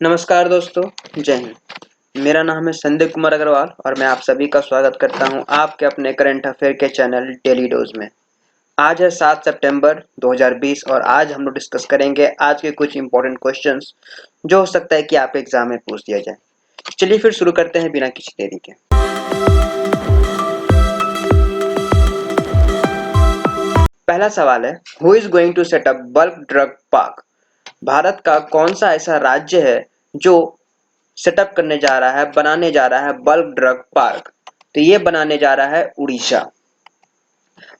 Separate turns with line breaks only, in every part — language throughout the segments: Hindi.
नमस्कार दोस्तों, जय हिंद। मेरा नाम है संदीप कुमार अग्रवाल और मैं आप सभी का स्वागत करता हूं आपके अपने करंट अफेयर के चैनल डेली डोज में। आज है 7 सितंबर 2020 और आज हम लोग डिस्कस करेंगे आज के कुछ इंपॉर्टेंट क्वेश्चंस जो हो सकता है कि आप एग्जाम में पूछ दिया जाए। चलिए फिर शुरू करते हैं बिना किसी देरी के। पहला सवाल है, who is going to set up bulk drug park? Bharat का कौन सा ऐसा राज्य है जो सेटअप करने जा रहा है, बनाने जा रहा है बल्क ड्रग पार्क? तो ये बनाने जा रहा है उड़ीसा।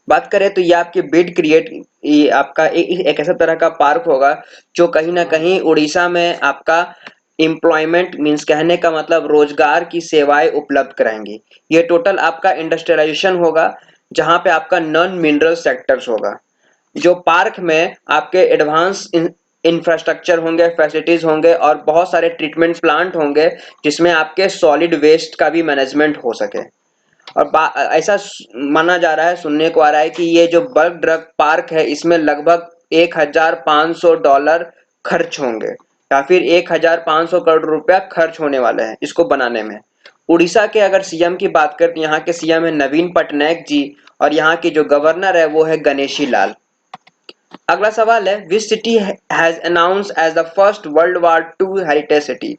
बात करें तो ये आपके बिड क्रिएट, ये आपका एक ऐसा तरह का पार्क होगा जो कहीं ना कहीं उड़ीसा में आपका एम्प्लॉयमेंट मींस कहने का मतलब रोजगार की सेवाएं उपलब्ध कराएंगी। ये टोटल आपका इंडस्ट्रियलाइजेशन होगा जहां पे आपका नॉन मिनरल सेक्टर्स होगा। जो पार्क में आपके एडवांस इंफ्रास्ट्रक्चर होंगे, फैसिलिटीज होंगे और बहुत सारे ट्रीटमेंट प्लांट होंगे जिसमें आपके सॉलिड वेस्ट का भी मैनेजमेंट हो सके। और ऐसा माना जा रहा है, सुनने को आ रहा है कि ये जो बल्क ड्रग पार्क है इसमें लगभग $1,500 खर्च होंगे या फिर 1,500 करोड़ रुपया खर्च होने वाले हैं इसको बनाने में। उड़ीसा के अगर सीएम की बात करें तो यहाँ के सीएम है नवीन पटनायक जी और यहाँ की जो गवर्नर है वो है गणेशी लाल। अगला सवाल है, which city has announce as the first world war two heritage city?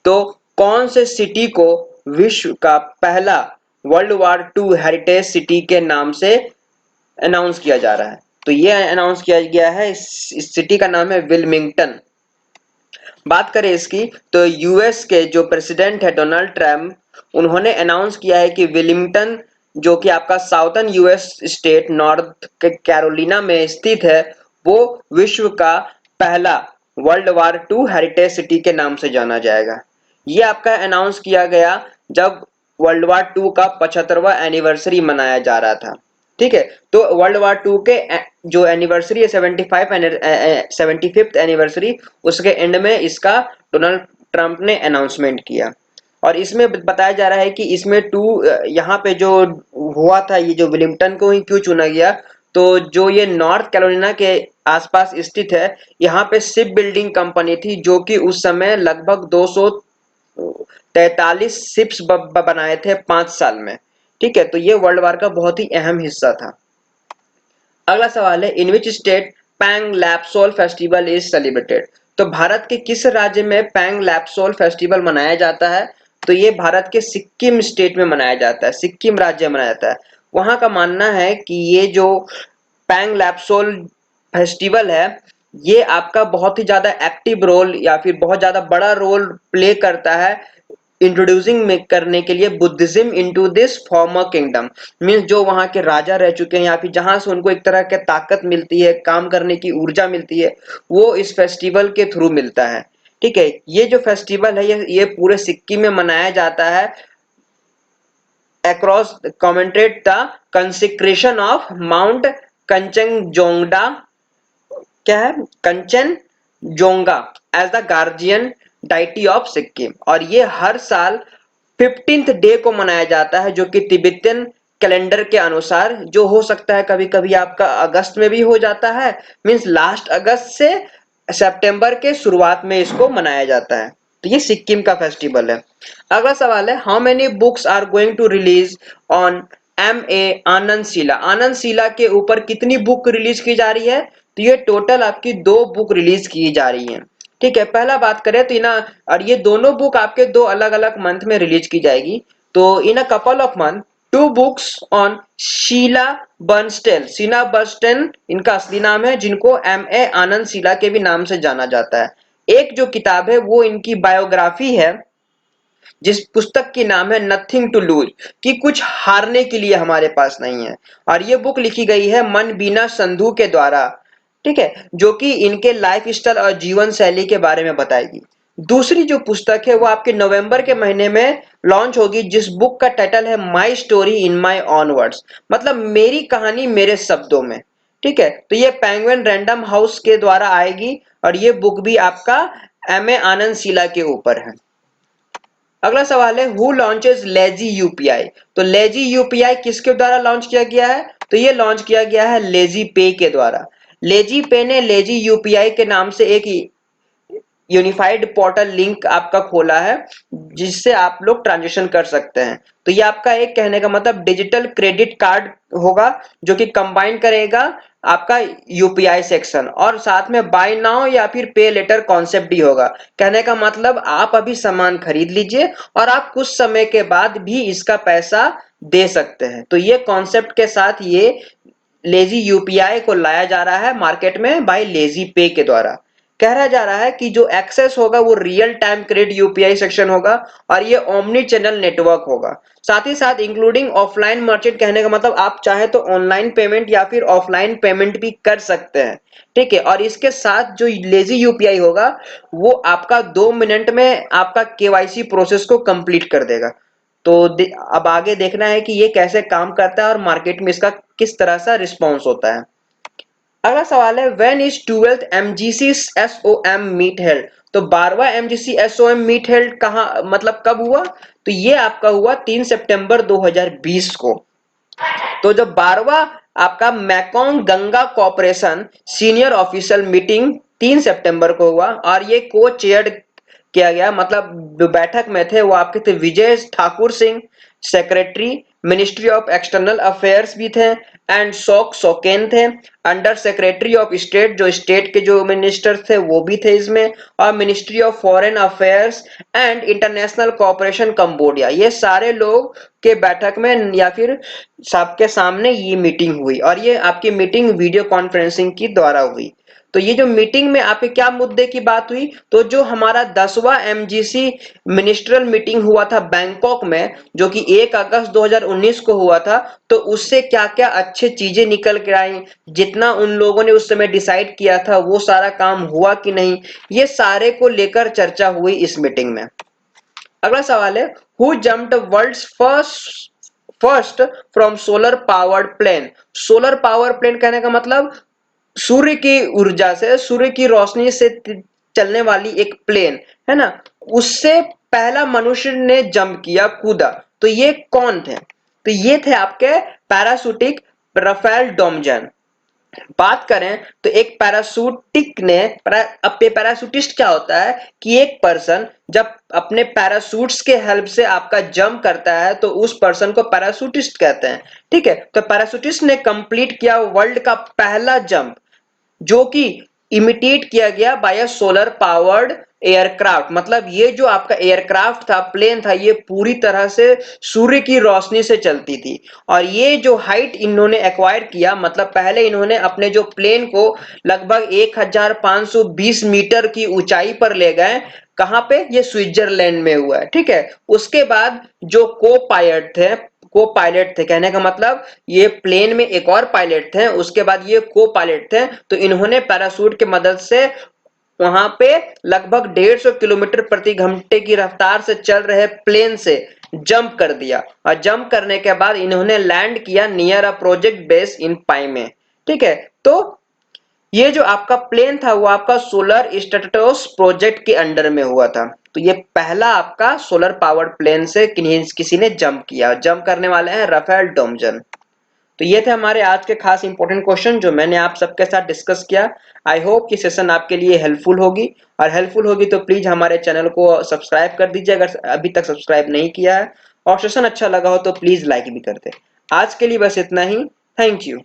तो कौन से सिटी को विश्व का पहला world war two heritage city के नाम से अनाउंस किया जा रहा है? तो ये अनाउंस किया गया है, इस सिटी का नाम है विल्मिंगटन। बात करें इसकी तो यूएस के जो प्रेसिडेंट है डोनाल्ड ट्रम्प उन्होंने अनाउंस किया है कि विलिंगटन जो कि आपका southern US state North Carolina में स्थित है वो विश्व का पहला world war two heritage city के नाम से जाना जाएगा। ये आपका अनाउंस किया गया जब वर्ल्ड वार टू का 75वां एनिवर्सरी मनाया जा रहा था। ठीक है, तो वर्ल्ड वार टू के जो एनिवर्सरी है 75th एनिवर्सरी, उसके एंड में इसका डोनाल्ड ट्रंप ने अनाउंसमेंट किया। और इसमें बताया जा रहा है कि इसमें यहाँ पे जो हुआ था, ये जो विलिंगटन को ही क्यों चुना गया, तो जो ये नॉर्थ कैरोलिना के आसपास स्थित है, यहाँ पे शिप बिल्डिंग कंपनी थी जो कि उस समय लगभग 243 शिप्स बनाए थे 5 साल में। ठीक है, तो ये वर्ल्ड वार का बहुत ही अहम हिस्सा था। अगला सवाल है, in which state Pang Lhabsol festival is celebrated? तो भारत के किस राज्य में पैंग लैपसोल फेस्टिवल मनाया जाता है? तो ये भारत के सिक्किम स्टेट में मनाया जाता है, सिक्किम राज्य में मनाया जाता है। वहां का मानना है कि ये जो पैंग लैपसोल फेस्टिवल है ये आपका बहुत ही ज्यादा एक्टिव रोल या फिर बहुत ज्यादा बड़ा रोल प्ले करता है इंट्रोड्यूसिंग में करने के लिए Buddhism into this farmer kingdom. Means जो वहां के राजा रह चुके हैं या फिर जहां से उनको एक तरह की ताकत मिलती है, काम करने की ऊर्जा मिलती है, वो इस फेस्टिवल के थ्रू मिलता है। ठीक है, ये जो फेस्टिवल है ये पूरे सिक्किम में मनाया जाता है across commemorated the consecration of Mount Kanchenjunga, क्या है Kanchenjunga as the guardian deity of Sikkim. और ये हर साल 15th डे को मनाया जाता है जो कि तिब्बतियन कैलेंडर के अनुसार, जो हो सकता है कभी कभी आपका अगस्त में भी हो जाता है, मींस लास्ट अगस्त से सितंबर के शुरुआत में इसको मनाया जाता है। तो ये सिक्किम का फेस्टिवल है। अगला सवाल है, how many books are going to release on MA Anand Sheela? Anand Sheela के ऊपर कितनी बुक रिलीज की जा रही है? तो ये टोटल आपकी 2 बुक रिलीज की जा रही हैं। ठीक है, पहला बात करें तो इना, और ये दोनों बुक आपके 2 अलग अलग मंथ में रिलीज की जाएगी। तो in a couple of month 2 books on Sheila Bernstein. Sheila Bernstein इनका असली नाम है, जिनको MA आनंद शीला के भी नाम से जाना जाता है। एक जो किताब है वो इनकी बायोग्राफी है जिस पुस्तक की नाम है नथिंग टू लूज, कि कुछ हारने के लिए हमारे पास नहीं है। और ये बुक लिखी गई है मनबीना संधू के द्वारा। ठीक है, जो कि इनके लाइफ स्टाइल और जीवन शैली के बारे में बताएगी। दूसरी जो पुस्तक है वो आपके नवंबर के महीने में लॉन्च होगी, जिस बुक का टाइटल है my story in my on words, मतलब मेरी कहानी मेरे शब्दों में। ठीक है, तो ये पेंगुइन रैंडम हाउस के द्वारा आएगी और ये बुक भी आपका MA आनंद शीला के ऊपर है। अगला सवाल है, हु लॉन्चेस लेजी यूपीआई? तो लेजी यूपीआई किसके द्वारा लॉन्च किया गया है? तो ये लॉन्च किया गया है लेजी पे के द्वारा। लेजी पे ने लेजी यूपीआई के नाम से एक यूनिफाइड पोर्टल लिंक आपका खोला है जिससे आप लोग ट्रांजेक्शन कर सकते हैं। तो ये आपका एक कहने का मतलब डिजिटल क्रेडिट कार्ड होगा जो कि कंबाइन करेगा आपका यूपीआई सेक्शन और साथ में बाय नाउ या फिर पे लेटर कॉन्सेप्ट भी होगा। कहने का मतलब आप अभी सामान खरीद लीजिए और आप कुछ समय के बाद भी इसका पैसा दे सकते हैं। तो ये कॉन्सेप्ट के साथ ये लेजी यूपीआई को लाया जा रहा है मार्केट में बाय लेजी पे के द्वारा। कहा जा रहा है कि जो एक्सेस होगा वो real time credit UPI section होगा और ये ओमनी चैनल नेटवर्क होगा। साथ ही साथ इंक्लूडिंग ऑफलाइन मर्चेंट, कहने का मतलब आप चाहे तो ऑनलाइन पेमेंट या फिर ऑफलाइन पेमेंट भी कर सकते हैं। ठीक है, और इसके साथ जो लेजी यूपीआई होगा वो आपका 2 मिनट में आपका केवाईसी प्रोसेस को कंप्लीट कर देगा। तो अब आगे देखना है कि ये कैसे काम करता है और मार्केट में इसका किस तरह से रिस्पॉन्स होता है। अगला सवाल है when is 12th MGC SOM meet held. तो 12वां एमजीसी एसओएम मीट हेल्ड कहाँ मतलब कब हुआ? तो ये आपका हुआ 3 सितंबर 2020 को। तो जो 12वां आपका Mekong Ganga corporation senior official meeting 3 सितंबर को हुआ और ये को चेयर्ड किया गया, मतलब जो बैठक में थे वो आपके थे Vijay Thakur Singh secretary, ministry of external affairs भी थे एंड शोक सोकेन थे, अंडर सेक्रेटरी ऑफ स्टेट जो स्टेट के जो मिनिस्टर थे वो भी थे इसमें, और ministry of foreign affairs and international cooperation Cambodia. ये सारे लोग के बैठक में या फिर सबके सामने ये मीटिंग हुई और ये आपकी मीटिंग वीडियो कॉन्फ्रेंसिंग की द्वारा हुई। तो ये जो मीटिंग में आपके क्या मुद्दे की बात हुई? तो जो हमारा 10वां एमजीसी मिनिस्ट्रियल मीटिंग हुआ था बैंकॉक में जो कि 1 अगस्त 2019 को हुआ था, तो उससे क्या क्या अच्छे चीजें निकल कर आई, जितना उन लोगों ने उस समय डिसाइड किया था वो सारा काम हुआ कि नहीं, ये सारे को लेकर चर्चा हुई इस मीटिंग में। अगला सवाल है who jumped world's first from solar powered plane. Solar power plane कहने का मतलब सूर्य की ऊर्जा से, सूर्य की रोशनी से चलने वाली एक प्लेन है ना, उससे पहला मनुष्य ने जंप किया, कूदा। तो ये कौन थे? तो ये थे आपके पैराशूटिक राफेल डोमजन। बात करें तो एक पैराशूटिक ने अब पैराशूटिस्ट क्या होता है कि एक पर्सन जब अपने पैराशूट्स के हेल्प से आपका जंप करता है तो उस पर्सन को पैराशूटिस्ट कहते हैं। ठीक है, तो पैराशूटिस्ट ने कंप्लीट किया वर्ल्ड का पहला जंप जो कि इमिटेट किया गया by a solar powered aircraft. मतलब ये जो आपका एयरक्राफ्ट था, प्लेन था, ये पूरी तरह से सूर्य की रोशनी से चलती थी। और ये जो हाइट इन्होंने एक्वायर किया, मतलब पहले इन्होंने अपने जो प्लेन को लगभग 1520 मीटर की ऊंचाई पर ले गए। कहां पे? ये स्विट्जरलैंड में हुआ है। ठीक है, उसके बाद जो को पायलट थे, कहने का मतलब ये प्लेन में एक और पायलट थे, उसके बाद ये को पायलट थे, तो इन्होंने पैराशूट की मदद से वहां पे लगभग 150 किलोमीटर प्रति घंटे की रफ्तार से चल रहे प्लेन से जंप कर दिया और जंप करने के बाद इन्होंने लैंड किया near a project base in Pai में। ठीक है, तो ये जो आपका प्लेन था वो आपका सोलर स्ट्रेटोस प्रोजेक्ट के अंडर में हुआ था। तो ये पहला आपका सोलर पावर्ड प्लेन से किसी ने जंप किया। जंप करने वाले हैं राफेल डोमजन। तो ये थे हमारे आज के खास इंपॉर्टेंट क्वेश्चन जो मैंने आप सबके साथ डिस्कस किया। आई होप कि सेशन आपके लिए हेल्पफुल होगी, और हेल्पफुल होगी तो प्लीज हमारे चैनल को सब्सक्राइब कर दीजिए अगर अभी तक सब्सक्राइब नहीं किया है, और सेशन अच्छा लगा हो तो प्लीज लाइक भी कर दे। आज के लिए बस इतना ही। Thank you.